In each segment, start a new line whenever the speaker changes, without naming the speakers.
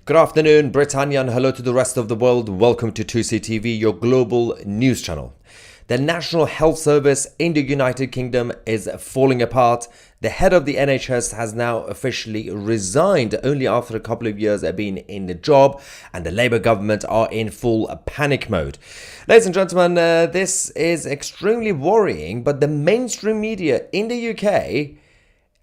Good afternoon, Britannia, and hello to the rest of the world. Welcome to 2CTV, your global news channel. The National Health Service in the United Kingdom is falling apart. The head of the NHS has now officially resigned only after a couple of years of being in the job, and the Labour government are in full panic mode. Ladies and gentlemen, this is extremely worrying, but the mainstream media in the UK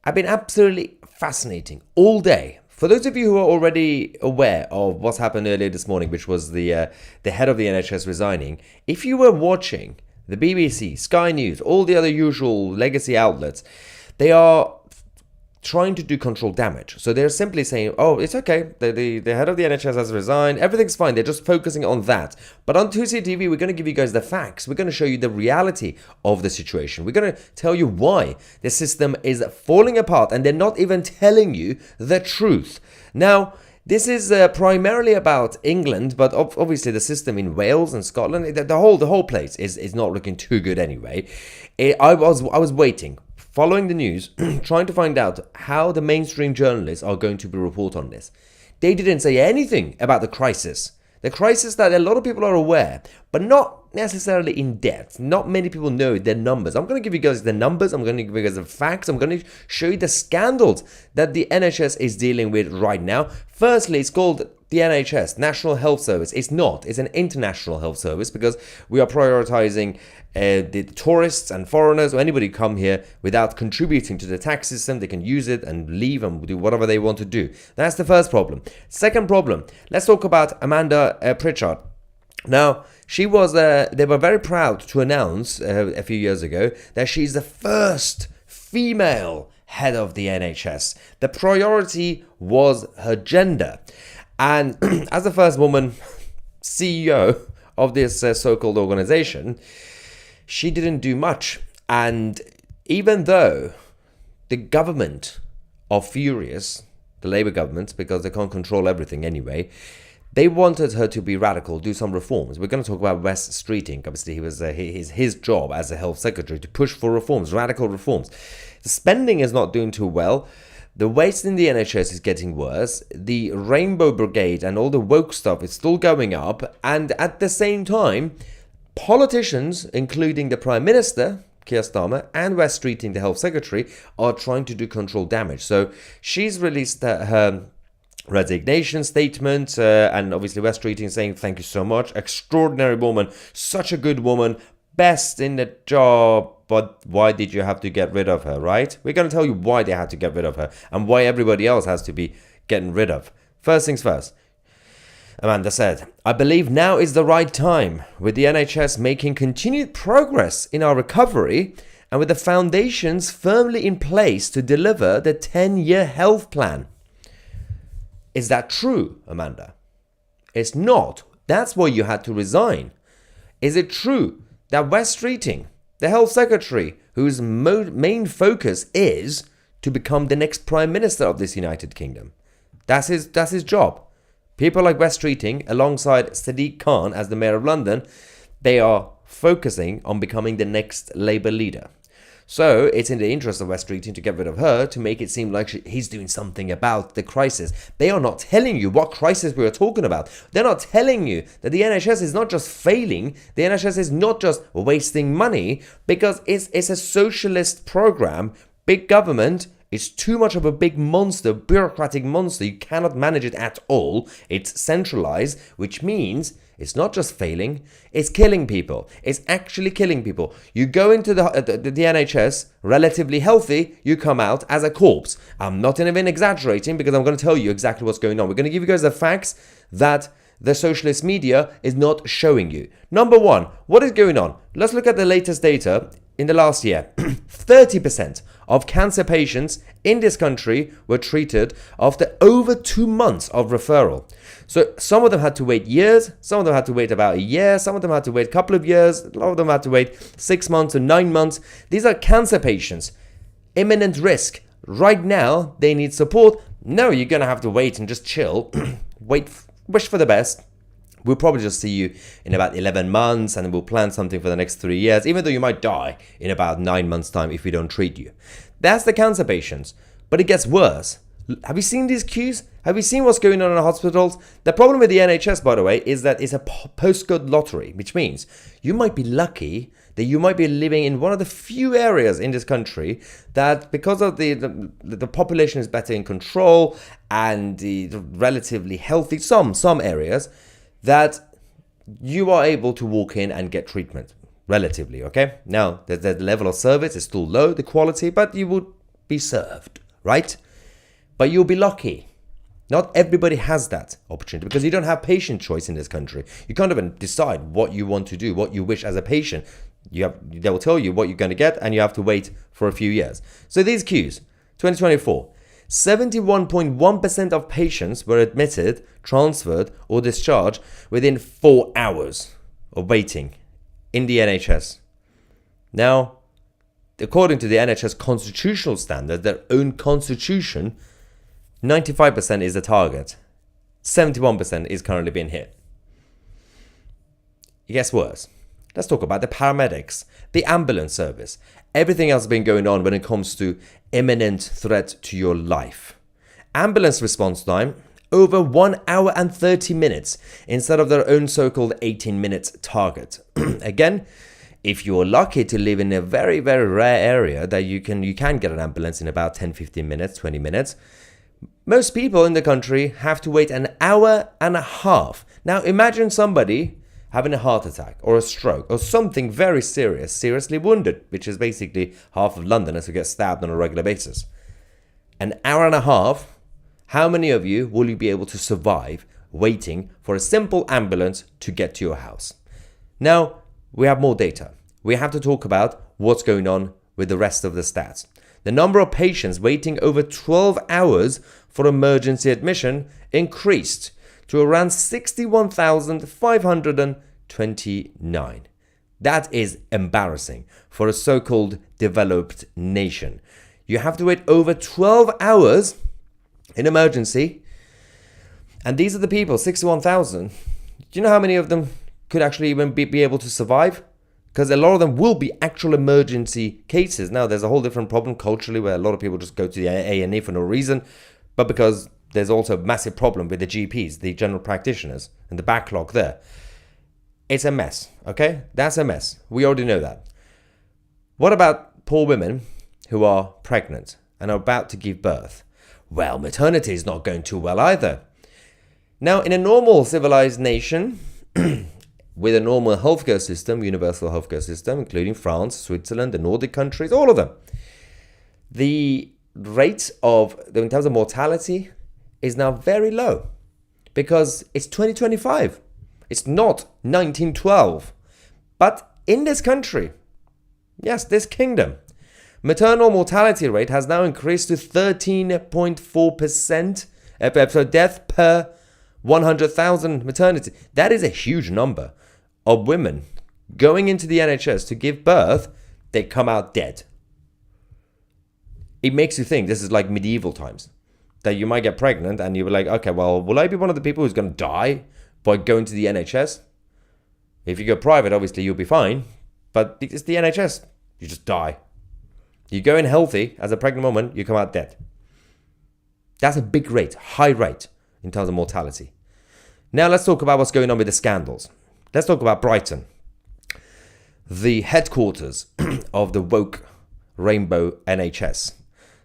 have been absolutely fascinating all day. For those of you who are already aware of what's happened earlier this morning, which was the head of the NHS resigning, if you were watching the BBC, Sky News, all the other usual legacy outlets, they are trying to do control damage. So they're simply saying, oh, it's okay, the head of the NHS has resigned, everything's fine, they're just focusing on that. But on 2CTV, we're going to give you guys the facts. We're going to show you the reality of the situation. We're going to tell you why the system is falling apart, and they're not even telling you the truth. Now, this is primarily about England, but obviously the system in Wales and Scotland, the whole place is not looking too good anyway. I was waiting, following the news, trying to find out how the mainstream journalists are going to report on this. They didn't say anything about the crisis. The crisis that a lot of people are aware, but not necessarily in depth. Not many people know their numbers. I'm going to give you guys the numbers. I'm going to give you guys the facts. I'm going to show you the scandals that the NHS is dealing with right now. Firstly, it's called the NHS, National Health Service. It's not. It's an international health service because we are prioritizing the tourists and foreigners or anybody who come here without contributing to the tax system. They can use it and leave and do whatever they want to do. That's the first problem. Second problem, let's talk about Amanda Pritchard. Now, she was, they were very proud to announce a few years ago that she's the first female head of the NHS. The priority was her gender. And as the first woman CEO of this so-called organization, she didn't do much. And even though the government are furious, the Labour government, because they can't control everything anyway, they wanted her to be radical, do some reforms. We're going to talk about Wes Streeting. Obviously, he was his job as a health secretary to push for reforms, radical reforms. The spending is not doing too well. The waste in the NHS is getting worse. The Rainbow Brigade and all the woke stuff is still going up. And at the same time, politicians, including the Prime Minister, Keir Starmer, and Wes Streeting, the Health Secretary, are trying to do control damage. So she's released her resignation statement, and obviously Wes Streeting saying thank you so much. Extraordinary woman, such a good woman, best in the job. But why did you have to get rid of her, right? We're going to tell you why they had to get rid of her and why everybody else has to be getting rid of. First things first. Amanda said, I believe now is the right time, with the NHS making continued progress in our recovery and with the foundations firmly in place to deliver the 10-year health plan. Is that true, Amanda? It's not. That's why you had to resign. Is it true that Wes Streeting, the health secretary, whose main focus is to become the next prime minister of this United Kingdom, that's his job. People like Wes Streeting, alongside Sadiq Khan as the mayor of London, they are focusing on becoming the next Labour leader. So it's in the interest of Wes Streeting to get rid of her, to make it seem like he's doing something about the crisis. They are not telling you what crisis we are talking about. They're not telling you that the NHS is not just failing, the NHS is not just wasting money, because it's a socialist program. Big government is too much of a big monster, bureaucratic monster. You cannot manage it at all. It's centralized, which means it's not just failing, it's killing people. It's actually killing people. You go into the NHS relatively healthy, you come out as a corpse. I'm not even exaggerating because I'm going to tell you exactly what's going on. We're going to give you guys the facts that the socialist media is not showing you. Number one, what is going on? Let's look at the latest data. In the last year, 30% of cancer patients in this country were treated after over 2 months of referral. So some of them had to wait years, some of them had to wait about a year, some of them had to wait a couple of years, a lot of them had to wait 6 months or 9 months. These are cancer patients, imminent risk. Right now, they need support. No, you're going to have to wait and just chill, wish for the best. We'll probably just see you in about 11 months and we'll plan something for the next 3 years, even though you might die in about 9 months' time if we don't treat you. That's the cancer patients. But it gets worse. Have you seen these queues? Have you seen what's going on in the hospitals? The problem with the NHS, by the way, is that it's a postcode lottery, which means you might be lucky that you might be living in one of the few areas in this country that, because of the population is better in control and the relatively healthy, some areas, that you are able to walk in and get treatment relatively, okay? Now, the level of service is still low, the quality, but you would be served, right? But you'll be lucky. Not everybody has that opportunity because you don't have patient choice in this country. You can't even decide what you want to do, what you wish as a patient. They will tell you what you're going to get, and you have to wait for a few years. So these queues, 2024, 71.1% of patients were admitted, transferred, or discharged within 4 hours of waiting in the NHS. Now, according to the NHS constitutional standard, their own constitution, 95% is the target. 71% is currently being hit. It gets worse. Let's talk about the paramedics, the ambulance service, everything else been going on when it comes to imminent threat to your life. Ambulance response time, over 1 hour and 30 minutes instead of their own so-called 18 minutes target. Again, if you're lucky to live in a very, very rare area that you can get an ambulance in about 10, 15 minutes, 20 minutes, most people in the country have to wait an hour and a half. Now imagine somebody having a heart attack or a stroke or something very serious, seriously wounded, which is basically half of Londoners who get stabbed on a regular basis. An hour and a half, how many of you will you be able to survive waiting for a simple ambulance to get to your house? Now, we have more data. We have to talk about what's going on with the rest of the stats. The number of patients waiting over 12 hours for emergency admission increased to around 61,529. That is embarrassing for a so-called developed nation. You have to wait over 12 hours in emergency. And these are the people, 61,000. Do you know how many of them could actually even be able to survive? Because a lot of them will be actual emergency cases. Now, there's a whole different problem culturally where a lot of people just go to the A&E for no reason, but because there's also a massive problem with the GPs, the general practitioners, and the backlog there. It's a mess, okay? That's a mess. We already know that. What about poor women who are pregnant and are about to give birth? Well, maternity is not going too well either. Now, in a normal civilized nation, with a normal healthcare system, universal healthcare system, including France, Switzerland, the Nordic countries, all of them, the rate in terms of mortality is now very low because it's 2025. It's not 1912. But in this country, yes, this kingdom, maternal mortality rate has now increased to 13.4%, so death per 100,000 maternity. That is a huge number of women going into the NHS to give birth. They come out dead. It makes you think this is like medieval times, that you might get pregnant and you're like, okay, well, will I be one of the people who's going to die by going to the NHS? If you go private, obviously you'll be fine, but it's the NHS. You just die. You go in healthy as a pregnant woman, you come out dead. That's a big rate, high rate in terms of mortality. Now let's talk about what's going on with the scandals. Let's talk about Brighton, the headquarters of the woke rainbow NHS.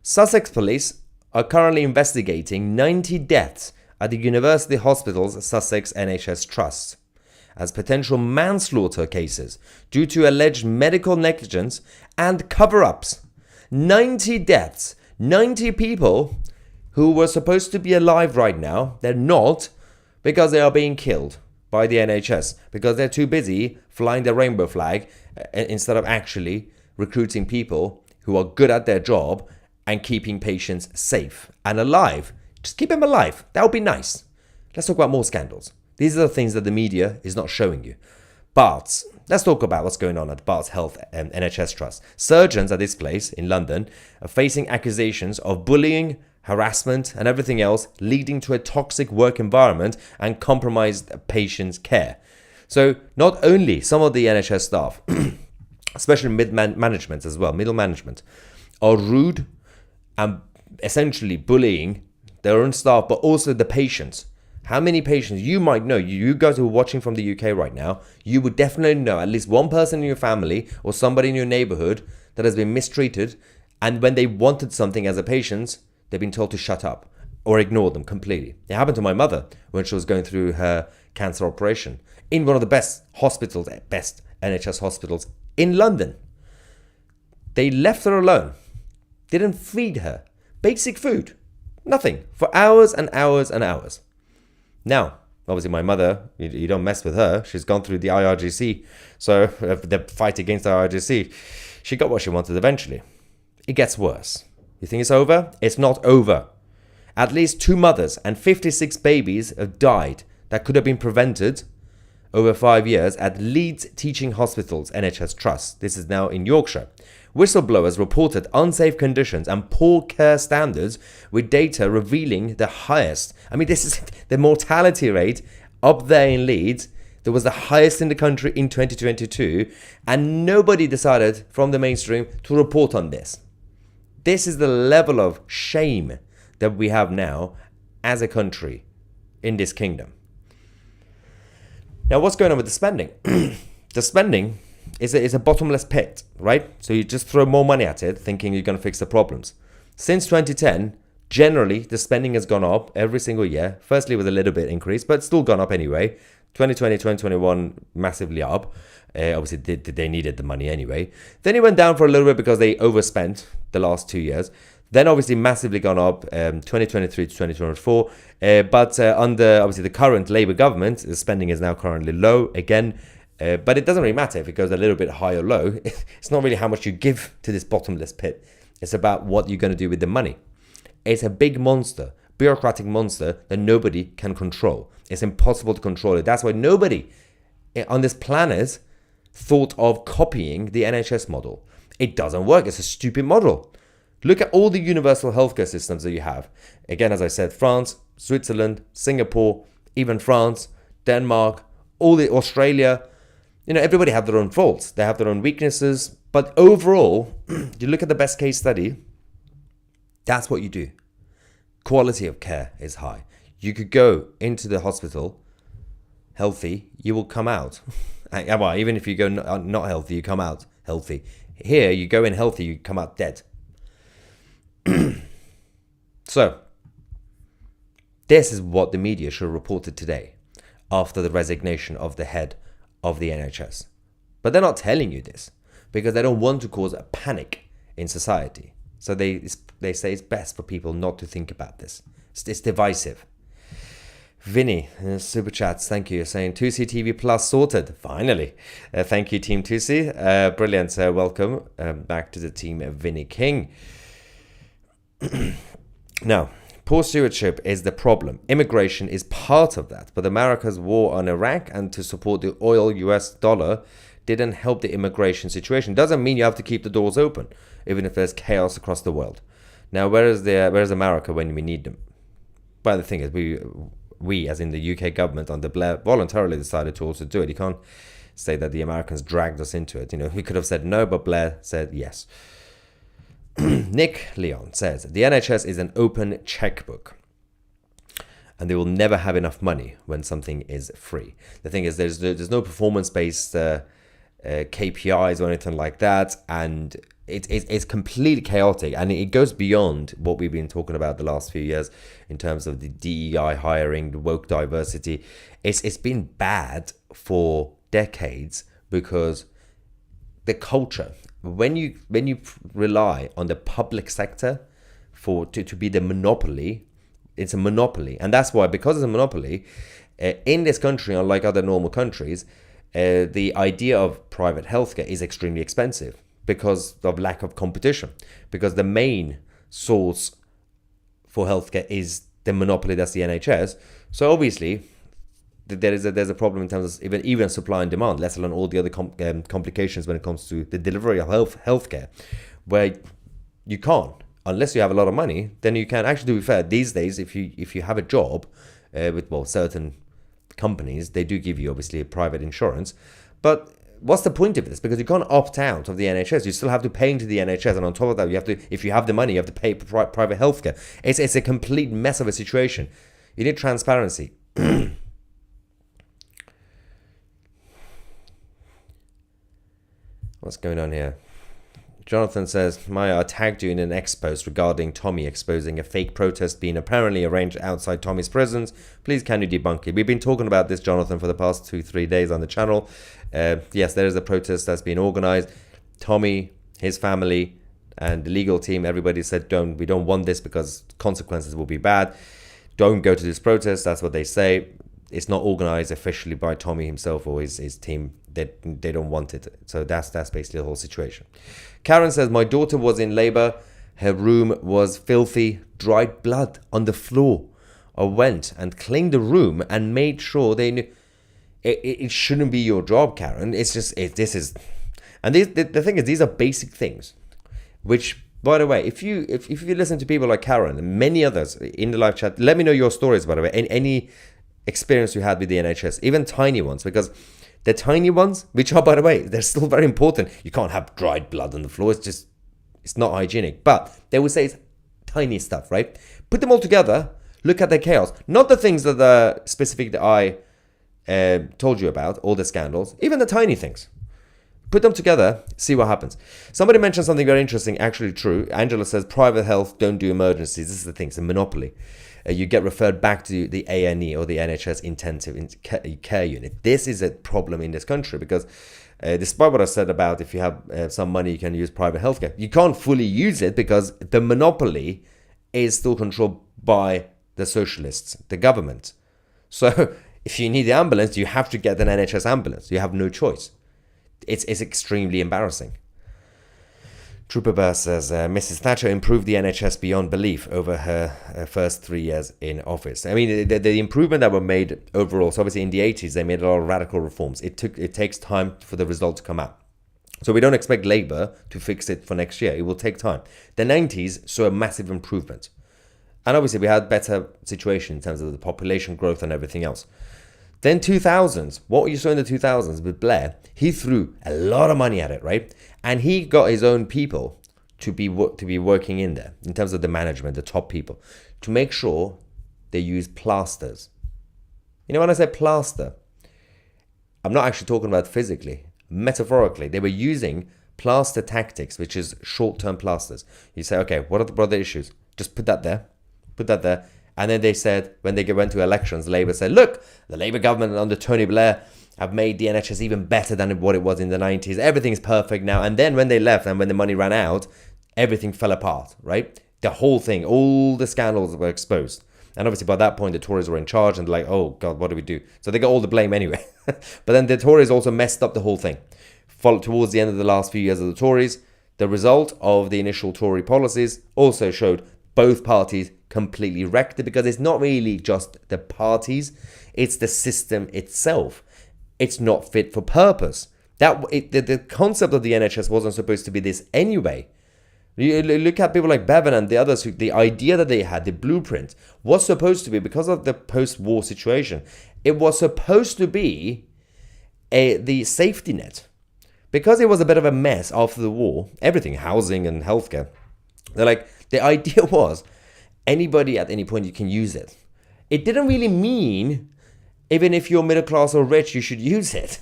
Sussex police are currently investigating 90 deaths at the University Hospitals Sussex NHS Trust as potential manslaughter cases due to alleged medical negligence and cover-ups. 90 deaths, 90 people who were supposed to be alive right now, they're not, because they are being killed by the NHS, because they're too busy flying the rainbow flag instead of actually recruiting people who are good at their job and keeping patients safe and alive. Just keep them alive. That would be nice. Let's talk about more scandals. These are the things that the media is not showing you. Barts. Let's talk about what's going on at Barts Health and NHS Trust. Surgeons at this place in London are facing accusations of bullying, harassment, and everything else, leading to a toxic work environment and compromised patients' care. So not only some of the NHS staff, especially middle management, are rude and essentially bullying their own staff, but also the patients. How many patients you might know, you guys who are watching from the UK right now, you would definitely know at least one person in your family or somebody in your neighborhood that has been mistreated. And when they wanted something as a patient, they've been told to shut up or ignore them completely. It happened to my mother when she was going through her cancer operation in one of the best hospitals, best NHS hospitals in London. They left her alone, didn't feed her basic food, nothing, for hours and hours and hours. Now, obviously my mother, you don't mess with her. She's gone through the IRGC. So the fight against the IRGC, she got what she wanted eventually. It gets worse. You think it's over? It's not over. At least 2 mothers and 56 babies have died that could have been prevented over 5 years at Leeds Teaching Hospitals NHS Trust. This is now in Yorkshire. Whistleblowers reported unsafe conditions and poor care standards, with data revealing the highest. I mean, this is the mortality rate up there in Leeds. That was the highest in the country in 2022, and nobody decided from the mainstream to report on this. This is the level of shame that we have now as a country in this kingdom. Now, what's going on with the spending? The spending is a bottomless pit, right? So you just throw more money at it, thinking you're going to fix the problems. Since 2010, generally, the spending has gone up every single year. Firstly, with a little bit increase, but still gone up anyway. 2020, 2021, massively up. Obviously, they needed the money anyway. Then it went down for a little bit because they overspent the last 2 years. Then obviously massively gone up 2023 to 2024. But under obviously the current Labour government, the spending is now currently low again. But it doesn't really matter if it goes a little bit high or low. It's not really how much you give to this bottomless pit. It's about what you're going to do with the money. It's a big monster, bureaucratic monster that nobody can control. It's impossible to control it. That's why nobody on this planet thought of copying the NHS model. It doesn't work. It's a stupid model. Look at all the universal healthcare systems that you have. Again, as I said, France, Switzerland, Singapore, even France, Denmark, Australia. You know, everybody have their own faults. They have their own weaknesses. But overall, you look at the best case study, that's what you do. Quality of care is high. You could go into the hospital healthy, you will come out. Well, even if you go not healthy, you come out healthy. Here, you go in healthy, you come out dead. So, this is what the media should have reported today after the resignation of the head of the NHS. But they're not telling you this because they don't want to cause a panic in society. So they say it's best for people not to think about this. It's divisive. Vinny, super chats, thank you. You're saying 2C TV Plus sorted. Finally. Thank you, Team 2C. Brilliant. Welcome back to the team, Vinny King. Now, poor stewardship is the problem. Immigration is part of that. But America's war on Iraq and to support the oil US dollar didn't help the immigration situation. Doesn't mean you have to keep the doors open, even if there's chaos across the world. Now, where is America when we need them? But the thing is, we, as in the UK government under Blair, voluntarily decided to also do it. You can't say that the Americans dragged us into it. You know, we could have said no, but Blair said yes. Nick Leon says, the NHS is an open checkbook and they will never have enough money when something is free. The thing is, there's no performance-based KPIs or anything like that, and it's completely chaotic, and it goes beyond what we've been talking about the last few years in terms of the DEI hiring, the woke diversity. It's been bad for decades because the culture, when you rely on the public sector to be the monopoly, it's a monopoly. And that's why, because it's a monopoly, in this country, unlike other normal countries, the idea of private healthcare is extremely expensive because of lack of competition, because the main source for healthcare is the monopoly, that's the NHS. So obviously, there's a problem in terms of even supply and demand, let alone all the other complications when it comes to the delivery of healthcare, where you can't, unless you have a lot of money, then you can. Actually, to be fair, these days, if you have a job with certain companies, they do give you obviously a private insurance, but what's the point of this? Because you can't opt out of the NHS. You still have to pay into the NHS, and on top of that, you have to, if you have the money, you have to pay private healthcare. It's a complete mess of a situation. You need transparency. What's going on here? Jonathan says, Maya, I tagged you in an X post regarding Tommy exposing a fake protest being apparently arranged outside Tommy's presence. Please, can you debunk it? We've been talking about this, Jonathan, for the past 2-3 days on the channel. Yes, there is a protest that's been organized. Tommy, his family, and the legal team, everybody said, we don't want this because consequences will be bad. Don't go to this protest. That's what they say. It's not organized officially by Tommy himself or his team. They don't want it. So that's basically the whole situation. Karen says, my daughter was in labor. Her room was filthy, dried blood on the floor. I went and cleaned the room and made sure they knew. It shouldn't be your job, Karen. It's just, this is, and the thing is, these are basic things, which, by the way, if you listen to people like Karen and many others in the live chat, let me know your stories, by the way, any experience you had with the NHS, even tiny ones, because the tiny ones, which are, by the way, they're still very important. You can't have dried blood on the floor. It's not hygienic. But they would say it's tiny stuff, right? Put them all together. Look at the chaos. Not the things that are specific that I told you about, all the scandals, even the tiny things. Put them together, see what happens. Somebody mentioned something very interesting, actually true. Angela says, private health, don't do emergencies. This is the thing, it's a monopoly. You get referred back to the A&E or the NHS intensive care unit. This is a problem in this country because despite what I said about if you have some money, you can use private healthcare. You can't fully use it because the monopoly is still controlled by the socialists, the government. So if you need the ambulance, you have to get an NHS ambulance. You have no choice. It's extremely embarrassing. Trooper Burr says, Mrs. Thatcher improved the NHS beyond belief over her first 3 years in office. I mean, the improvement that were made overall, so obviously in the 80s, they made a lot of radical reforms. It takes time for the result to come out. So we don't expect Labour to fix it for next year. It will take time. The 90s saw a massive improvement. And obviously we had better situation in terms of the population growth and everything else. Then 2000s, what you saw in the 2000s with Blair, he threw a lot of money at it, right? And he got his own people to be working in there in terms of the management, the top people, to make sure they use plasters. You know, when I say plaster, I'm not actually talking about physically, metaphorically. They were using plaster tactics, which is short-term plasters. You say, okay, what are the issues? Just put that there. And then they said, when they went to elections, Labour said, look, the Labour government under Tony Blair have made the NHS even better than what it was in the 90s. Everything's perfect now. And then when they left and when the money ran out, everything fell apart, right? The whole thing, all the scandals were exposed. And obviously by that point, the Tories were in charge and like, oh God, what do we do? So they got all the blame anyway. But then the Tories also messed up the whole thing. Towards the end of the last few years of the Tories, the result of the initial Tory policies also showed both parties completely wrecked it, because it's not really just the parties, it's the system itself. It's not fit for purpose. The concept of the NHS wasn't supposed to be this anyway. You look at people like Bevan and the others, the idea that they had, the blueprint, was supposed to be, because of the post-war situation, it was supposed to be the safety net. Because it was a bit of a mess after the war, everything, housing and healthcare, they're like, the idea was anybody at any point you can use it. It didn't really mean even if you're middle class or rich, you should use it.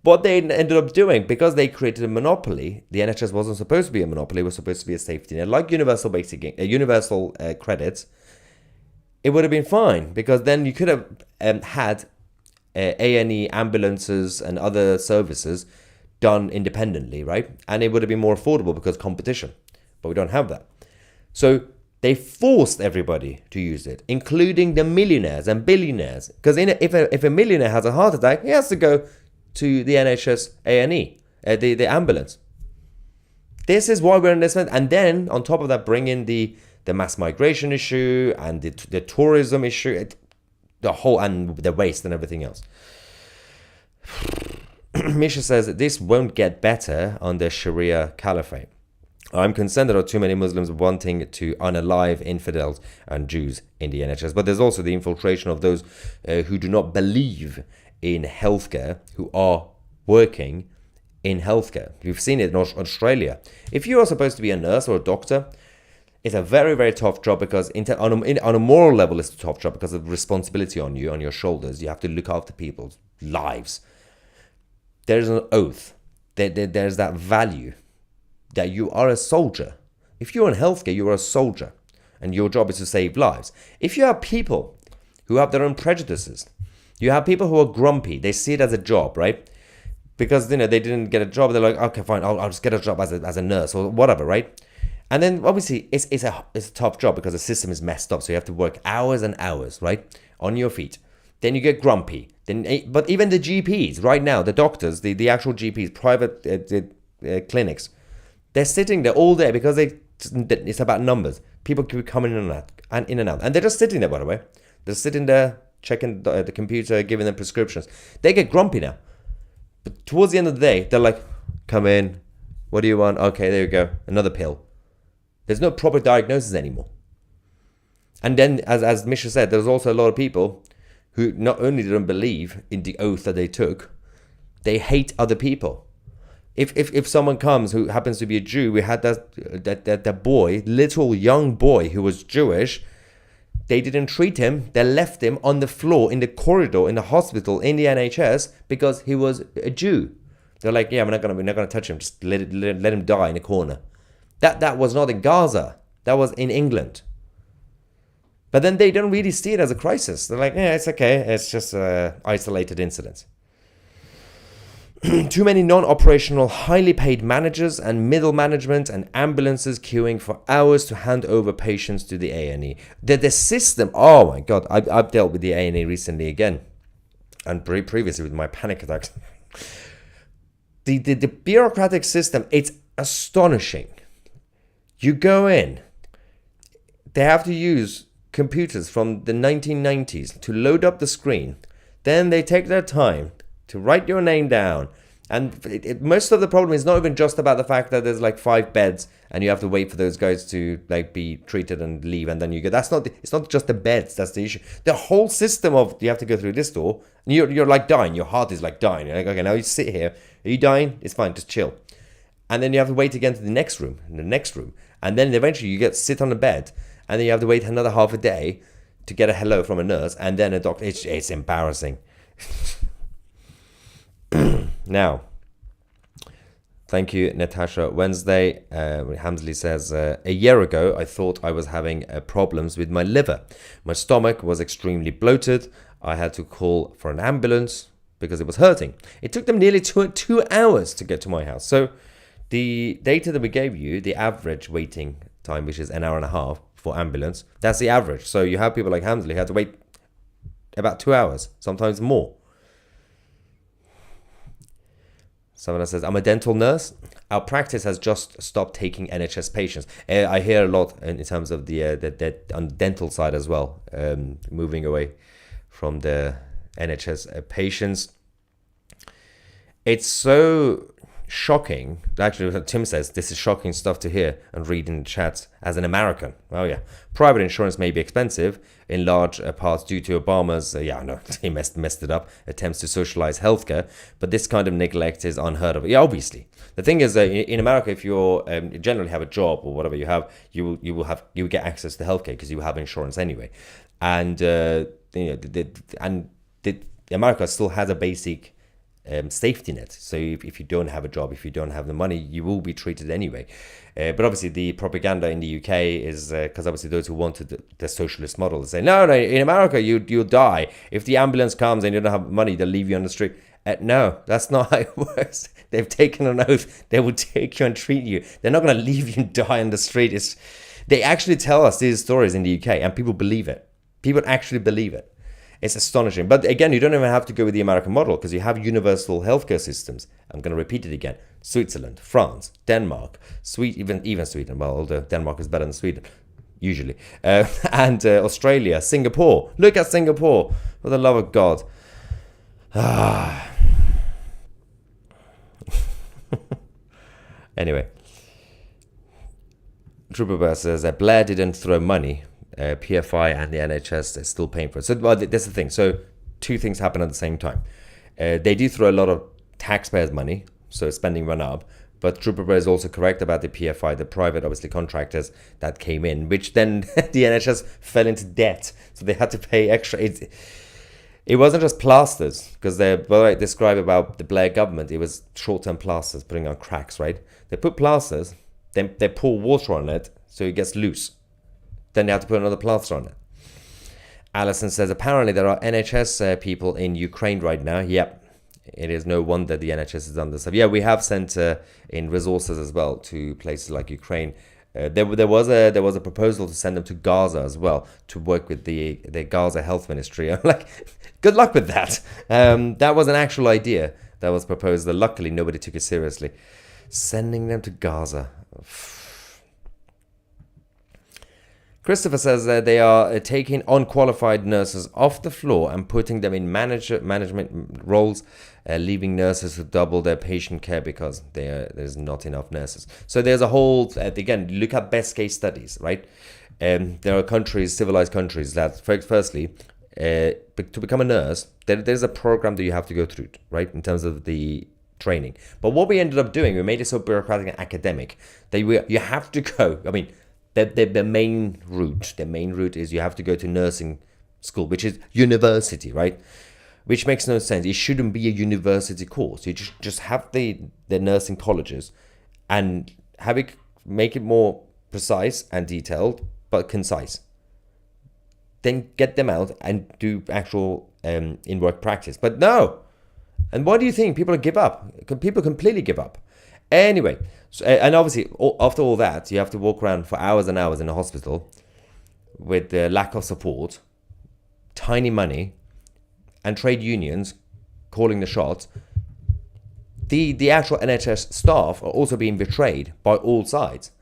What they ended up doing, because they created a monopoly, the NHS wasn't supposed to be a monopoly, it was supposed to be a safety net. Like universal credits, it would have been fine, because then you could have had A&E ambulances and other services done independently, right? And it would have been more affordable because competition. But we don't have that. So they forced everybody to use it, including the millionaires and billionaires. Because if a millionaire has a heart attack, he has to go to the NHS A&E, the ambulance. This is why we're in this. And then on top of that, bring in the mass migration issue and the tourism issue, the whole, and the waste and everything else. Misha says that this won't get better under Sharia caliphate. I'm concerned there are too many Muslims wanting to unalive infidels and Jews in the NHS. But there's also the infiltration of those who do not believe in healthcare who are working in healthcare. You've seen it in Australia. If you are supposed to be a nurse or a doctor, it's a very, very tough job because on a moral level, it's a tough job because of the responsibility on you, on your shoulders. You have to look after people's lives. There's an oath. There's that value that you are a soldier. If you're in healthcare, you're a soldier. And your job is to save lives. If you have people who have their own prejudices, you have people who are grumpy, they see it as a job, right? Because, they didn't get a job, they're like, okay, fine, I'll just get a job as a nurse or whatever, right? And then obviously it's a tough job because the system is messed up. So you have to work hours and hours, right? On your feet. Then you get grumpy. But even the GPs right now, the doctors, the actual GPs, private clinics, they're sitting there all day because it's about numbers. People keep coming in and out. And they're just sitting there, by the way. They're sitting there, checking the computer, giving them prescriptions. They get grumpy now. But towards the end of the day, they're like, come in. What do you want? Okay, there you go. Another pill. There's no proper diagnosis anymore. And then, as Misha said, there's also a lot of people who not only don't believe in the oath that they took, they hate other people. If someone comes who happens to be a Jew, we had that boy, little young boy who was Jewish. They didn't treat him. They left him on the floor in the corridor in the hospital in the NHS because he was a Jew. They're like, yeah, we're not gonna touch him. Just let him die in a corner. That was not in Gaza. That was in England. But then they don't really see it as a crisis. They're like, yeah, it's okay. It's just an isolated incident. Too many non-operational, highly paid managers and middle management and ambulances queuing for hours to hand over patients to the A&E. The system, oh my God, I've dealt with the A&E recently again. And previously with my panic attacks. The bureaucratic system, it's astonishing. You go in, they have to use computers from the 1990s to load up the screen. Then they take their time to write your name down. And most of the problem is not even just about the fact that there's like 5 beds and you have to wait for those guys to like be treated and leave, and then you get, it's not just the beds that's the issue. The whole system of you have to go through this door and you're like dying, your heart is like dying. You're like, okay, now you sit here. Are you dying? It's fine, just chill. And then you have to wait again to the next room, and then eventually you sit on the bed, and then you have to wait another half a day to get a hello from a nurse, and then a doctor. It's embarrassing. Now, thank you, Natasha Wednesday. Hamsley says, a year ago, I thought I was having problems with my liver. My stomach was extremely bloated. I had to call for an ambulance because it was hurting. It took them nearly 2 hours to get to my house. So the data that we gave you, the average waiting time, which is an hour and a half for ambulance, that's the average. So you have people like Hamsley who had to wait about 2 hours, sometimes more. Someone else says, I'm a dental nurse. Our practice has just stopped taking NHS patients. I hear a lot in terms of the on the dental side as well, moving away from the NHS patients. It's so shocking. Actually, Tim says this is shocking stuff to hear and read in the chat as an American. Oh yeah, private insurance may be expensive in large parts due to Obama's he messed it up, attempts to socialize healthcare, but this kind of neglect is unheard of. Yeah, obviously. The thing is, in America, if you generally have a job or whatever you have, you will get access to healthcare because you have insurance anyway, and America still has a basic safety net. So if you don't have a job, if you don't have the money, you will be treated anyway. But obviously the propaganda in the UK is because obviously those who wanted the socialist model say, no, in America you'll die. If the ambulance comes and you don't have money, they'll leave you on the street. No, that's not how it works. They've taken an oath. They will take you and treat you. They're not going to leave you and die on the street. They actually tell us these stories in the UK and people believe it. People actually believe it. It's astonishing. But again, you don't even have to go with the American model because you have universal healthcare systems. I'm going to repeat it again. Switzerland, France, Denmark, even Sweden. Well, although Denmark is better than Sweden, usually. And Australia, Singapore. Look at Singapore. For the love of God. Anyway. Trooper says that Blair didn't throw money. PFI and the NHS is still paying for it. So that's the thing. So 2 things happen at the same time. They do throw a lot of taxpayers' money, so spending went up. But Trooper is also correct about the PFI, the private, obviously, contractors that came in, which then the NHS fell into debt. So they had to pay extra. It wasn't just plasters, because they describe about the Blair government, it was short-term plasters putting on cracks, right? They put plasters, then they pour water on it so it gets loose. Then they have to put another plaster on it. Alison says, apparently there are NHS people in Ukraine right now. Yep. It is no wonder the NHS has done this stuff. Yeah, we have sent in resources as well to places like Ukraine. There was a proposal to send them to Gaza as well to work with the Gaza Health Ministry. I'm like, good luck with that. That was an actual idea that was proposed. Luckily, nobody took it seriously. Sending them to Gaza. Christopher says that they are taking unqualified nurses off the floor and putting them in management roles, leaving nurses to double their patient care because there's not enough nurses. So there's a whole, again, look at best case studies, right? There are countries, civilized countries, that firstly, to become a nurse, there's a program that you have to go through, right, in terms of the training. But what we ended up doing, we made it so bureaucratic and academic that you have to go, I mean, the main route is you have to go to nursing school, which is university, right? Which makes no sense. It shouldn't be a university course. You just have the nursing colleges and make it more precise and detailed, but concise. Then get them out and do actual in-work practice. But no. And why do you think people give up? People completely give up. Anyway, so, and obviously, after all that, you have to walk around for hours and hours in a hospital with the lack of support, tiny money, and trade unions calling the shots. The actual NHS staff are also being betrayed by all sides.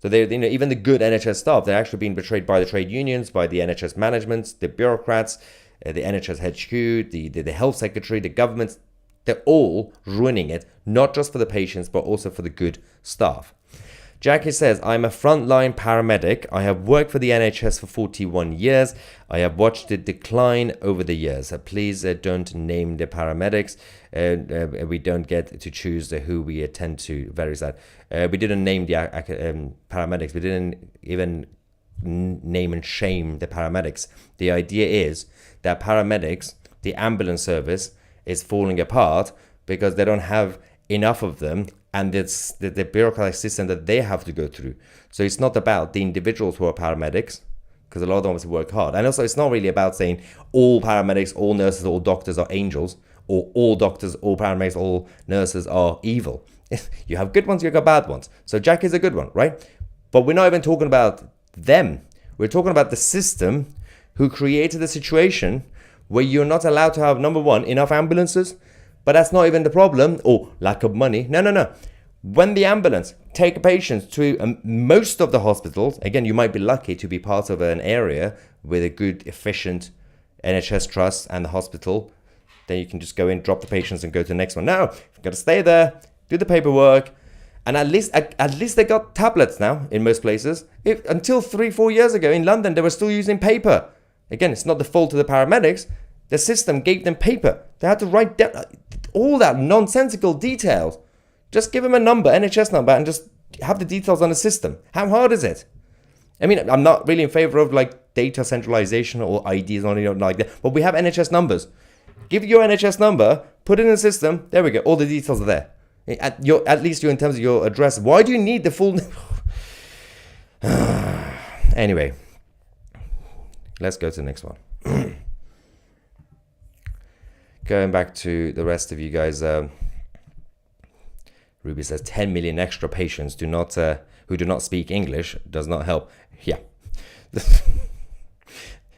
So even the good NHS staff, they're actually being betrayed by the trade unions, by the NHS management, the bureaucrats, the NHS HQ, the health secretary, the government. They're all ruining it, not just for the patients, but also for the good staff. Jackie says, I'm a frontline paramedic. I have worked for the NHS for 41 years. I have watched it decline over the years. Please don't name the paramedics. We don't get to choose who we attend to. Very sad. We didn't name the paramedics. We didn't even name and shame the paramedics. The idea is that paramedics, the ambulance service, is falling apart because they don't have enough of them, and it's the bureaucratic system that they have to go through. So it's not about the individuals who are paramedics, because a lot of them obviously work hard. And also it's not really about saying all paramedics, all nurses, all doctors are angels, or all doctors, all paramedics, all nurses are evil. You have good ones, you got bad ones. So Jack is a good one, right? But we're not even talking about them. We're talking about the system who created the situation where you're not allowed to have, number one, enough ambulances, but that's not even the problem, or lack of money. No. When the ambulance take patients to most of the hospitals, again, you might be lucky to be part of an area with a good, efficient NHS trust and the hospital, then you can just go in, drop the patients and go to the next one. No, you've got to stay there, do the paperwork, and at least they got tablets now in most places. Until 3-4 years ago in London, they were still using paper. Again, it's not the fault of the paramedics. The system gave them paper. They had to write down all that nonsensical details. Just give them a number, NHS number, and just have the details on the system. How hard is it? I mean, I'm not really in favor of like data centralization or IDs or anything like that, but we have NHS numbers. Give your NHS number, put it in the system. There we go. All the details are there. At least in terms of your address. Why do you need the full? Anyway. Let's go to the next one. Going back to the rest of you guys, Ruby says 10 million extra patients who do not speak English does not help. Yeah.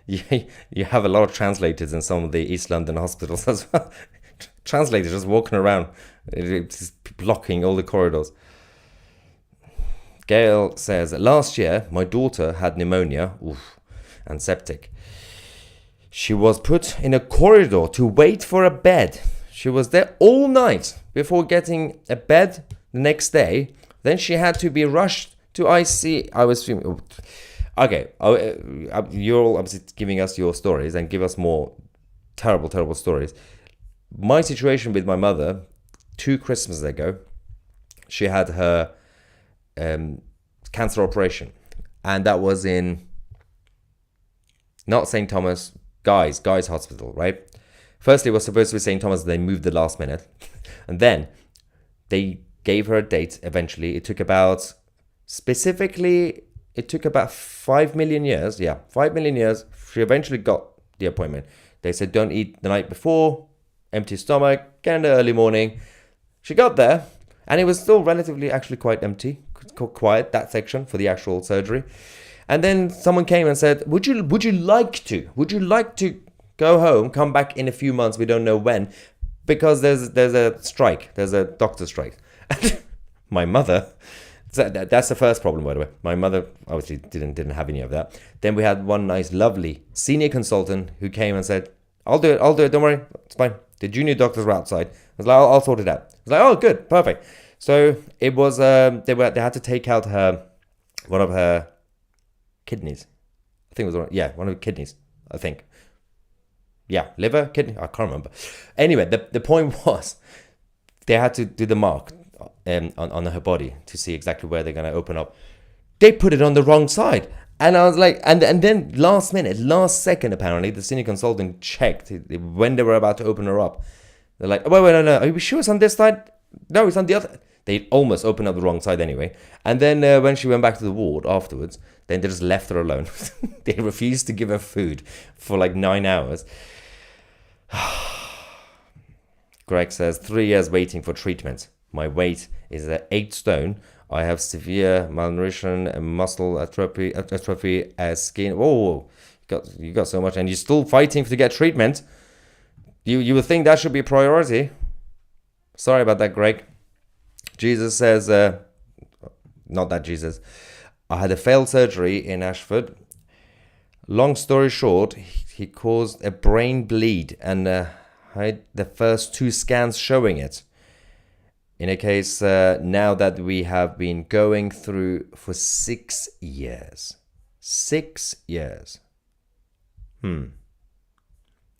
You have a lot of translators in some of the East London hospitals as well. Translators just walking around, just blocking all the corridors. Gail says, last year my daughter had pneumonia. And septic. She was put in a corridor to wait for a bed. She was there all night before getting a bed the next day. Then she had to be rushed to IC. I was feeling... Okay, you're all obviously giving us your stories and give us more terrible, terrible stories. my situation with my mother, 2 Christmases ago, she had her cancer operation. And that was in, not St. Thomas, Guy's Hospital, right? Firstly, it was supposed to be St. Thomas, they moved the last minute. And then they gave her a date eventually. It took about 5 million years. Yeah, 5 million years. She eventually got the appointment. They said, don't eat the night before, empty stomach, get in the early morning. She got there, and it was still relatively actually quite empty, quiet, that section for the actual surgery. And then someone came and said, would you like to go home, come back in a few months, we don't know when, because there's a strike, there's a doctor strike. My mother, that's the first problem, by the way. My mother obviously didn't have any of that. Then we had one nice, lovely senior consultant who came and said, I'll do it, don't worry, it's fine. The junior doctors were outside. I was like, I'll sort it out. I was like, oh, good, perfect. So it was, they had to take out one of her kidneys. I think it was one of her kidneys, I think. Yeah, liver, kidney, I can't remember. Anyway, the point was, they had to do the mark on her body to see exactly where they're going to open up. They put it on the wrong side. And I was like, and then last second, apparently, the senior consultant checked when they were about to open her up. They're like, wait, no, are you sure it's on this side? No, it's on the other. They almost opened up the wrong side anyway. And then when she went back to the ward afterwards, then they just left her alone. They refused to give her food for like 9 hours. Greg says, 3 years waiting for treatment. My weight is at 8 stone. I have severe malnutrition and muscle atrophy, skin. Oh, you got so much, and you're still fighting to get treatment. You would think that should be a priority. Sorry about that, Greg. Jesus says, not that Jesus. I had a failed surgery in Ashford. Long story short, he caused a brain bleed, and I had the first 2 scans showing it. In a case now that we have been going through for 6 years. 6 years.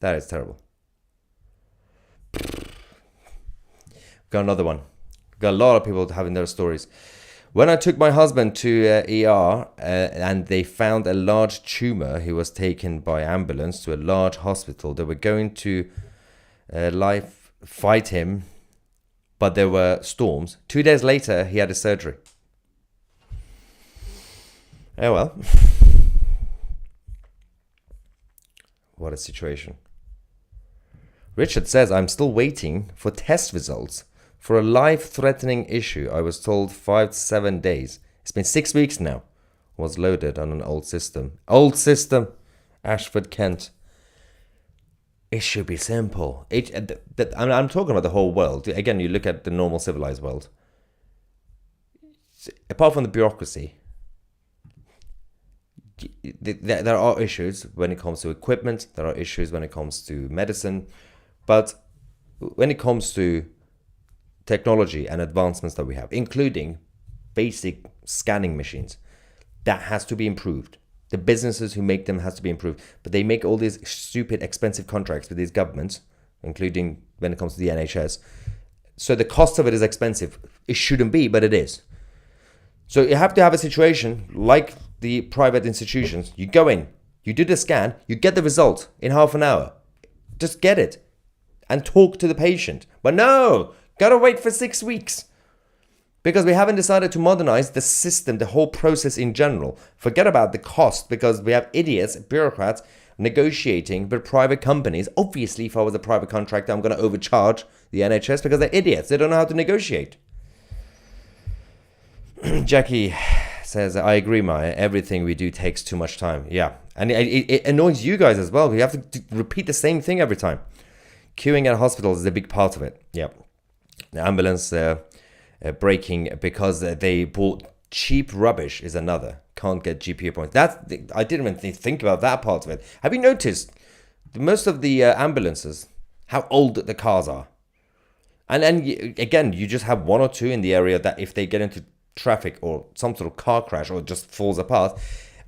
That is terrible. Got another one. Got a lot of people having their stories. When I took my husband to ER and they found a large tumor, he was taken by ambulance to a large hospital. They were going to fight him, but there were storms. 2 days later, he had a surgery. Oh well. What a situation. Richard says, I'm still waiting for test results for a life-threatening issue. I was told 5 to 7 days. It's been 6 weeks now. Was loaded on an old system. Ashford, Kent. It should be simple. I'm talking about the whole world. Again, you look at the normal civilized world. Apart from the bureaucracy, there are issues when it comes to equipment. There are issues when it comes to medicine. But when it comes to technology and advancements that we have, including basic scanning machines, that has to be improved. The businesses who make them has to be improved. But they make all these stupid, expensive contracts with these governments, including when it comes to the NHS. So the cost of it is expensive. It shouldn't be, but it is. So you have to have a situation like the private institutions. You go in, you do the scan, you get the result in half an hour. Just get it and talk to the patient. But no, gotta wait for 6 weeks. Because we haven't decided to modernize the system, the whole process in general. Forget about the cost, because we have idiots, bureaucrats, negotiating with private companies. Obviously, if I was a private contractor, I'm going to overcharge the NHS because they're idiots. They don't know how to negotiate. Jackie says, I agree, Maya. Everything we do takes too much time. Yeah. And it annoys you guys as well. We have to repeat the same thing every time. Queuing at hospitals is a big part of it. Yeah. The ambulance breaking because they bought cheap rubbish is another. Can't get GP points. I didn't even think about that part of it. Have you noticed most of the ambulances, how old the cars are? And again, you just have 1 or 2 in the area that if they get into traffic or some sort of car crash or just falls apart,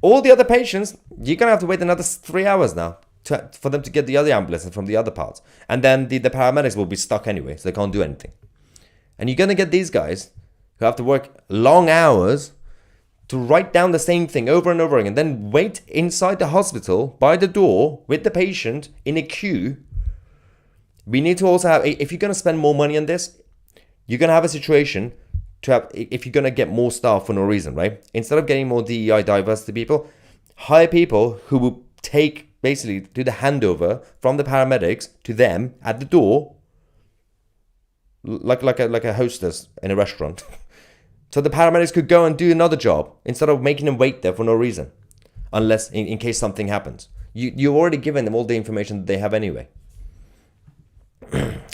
all the other patients, you're going to have to wait another 3 hours now for them to get the other ambulances from the other parts. And then the paramedics will be stuck anyway, so they can't do anything. And you're going to get these guys who have to work long hours to write down the same thing over and over again, then wait inside the hospital by the door with the patient in a queue. We need to also have, if you're going to spend more money on this, you're going to have a situation to have, if you're going to get more staff for no reason, right? Instead of getting more DEI diversity people, hire people who will basically do the handover from the paramedics to them at the door, like a hostess in a restaurant. So the paramedics could go and do another job instead of making them wait there for no reason, unless in case something happens. You've already given them all the information that they have anyway.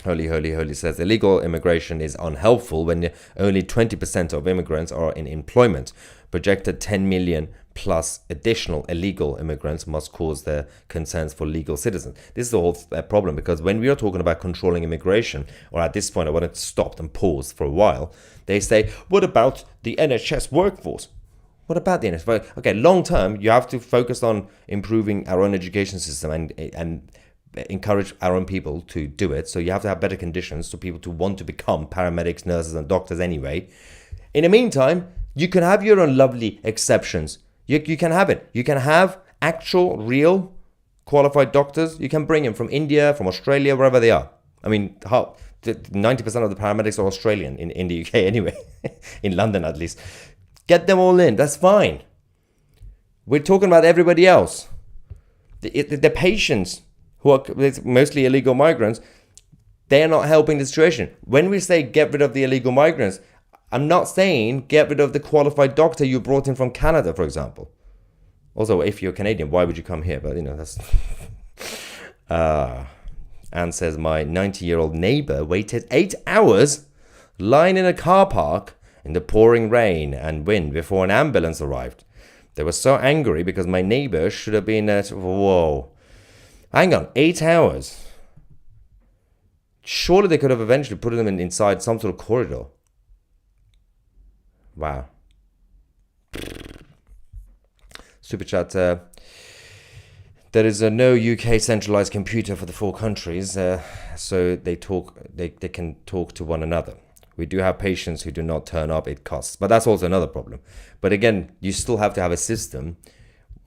Holy says illegal immigration is unhelpful when only 20% of immigrants are in employment. Projected 10 million plus additional illegal immigrants must cause their concerns for legal citizens. This is the whole problem, because when we are talking about controlling immigration, or at this point I want to stop and pause for a while, they say, what about the NHS workforce? What about the NHS? Well, okay, long term, you have to focus on improving our own education system and encourage our own people to do it. So you have to have better conditions for people to want to become paramedics, nurses and doctors anyway. In the meantime, you can have your own lovely exceptions. You can have it. You can have actual, real, qualified doctors. You can bring them from India, from Australia, wherever they are. I mean, 90% of the paramedics are Australian in the UK anyway, in London at least. Get them all in. That's fine. We're talking about everybody else. The patients who are mostly illegal migrants, they are not helping the situation. When we say get rid of the illegal migrants, I'm not saying get rid of the qualified doctor you brought in from Canada, for example. Also, if you're Canadian, why would you come here? But, that's... Anne says, my 90-year-old neighbor waited 8 hours lying in a car park in the pouring rain and wind before an ambulance arrived. They were so angry because my neighbor should have been at... Whoa. Hang on, 8 hours. Surely they could have eventually put them inside some sort of corridor. Wow. Super chat. There is no UK centralized computer for the 4 countries, so they can talk to one another. We do have patients who do not turn up, it costs. But that's also another problem. But again, you still have to have a system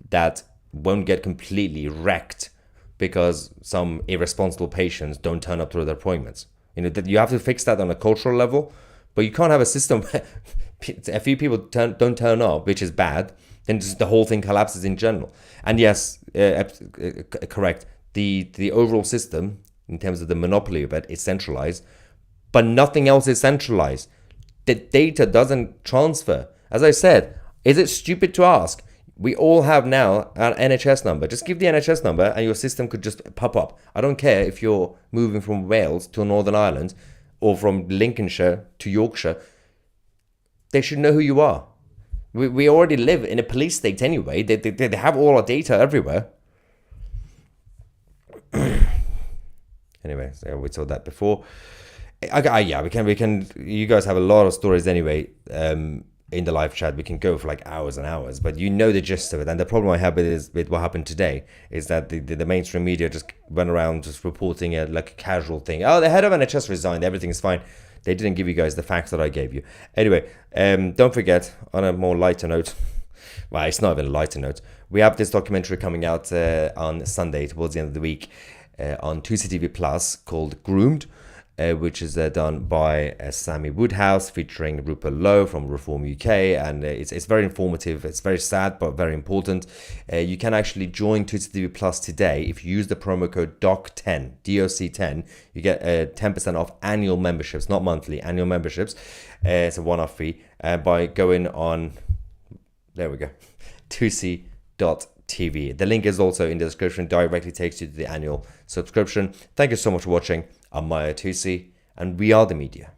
that won't get completely wrecked because some irresponsible patients don't turn up to their appointments. You have to fix that on a cultural level, but you can't have a system where a few people don't turn up, which is bad, then just the whole thing collapses in general. And yes, correct, the overall system, in terms of the monopoly of it, is centralized, but nothing else is centralized. The data doesn't transfer. As I said, is it stupid to ask? We all have now an NHS number. Just give the NHS number and your system could just pop up. I don't care if you're moving from Wales to Northern Ireland or from Lincolnshire to Yorkshire. They should know who you are. We already live in a police state anyway. They have all our data everywhere. Anyway, so we saw that before. Yeah, we can. You guys have a lot of stories anyway. In the live chat, we can go for like hours and hours, but you know the gist of it. And the problem I have with what happened today is that the mainstream media just went around just reporting it like a casual thing. Oh, the head of NHS resigned, everything's fine. They didn't give you guys the facts that I gave you. Anyway, don't forget, on a more lighter note, well, it's not even a lighter note, we have this documentary coming out on Sunday towards the end of the week on 2CTV Plus called Groomed, which is done by Sammy Woodhouse, featuring Rupert Lowe from Reform UK, and it's very informative. It's very sad, but very important. You can actually join 2CTV Plus today if you use the promo code DOC10, DOC10. You get 10% off annual memberships, not monthly, annual memberships. It's a one-off fee by going on, there we go, 2c.tv. The link is also in the description, directly takes you to the annual subscription. Thank you so much for watching. I'm Maya Tusi, and we are the media.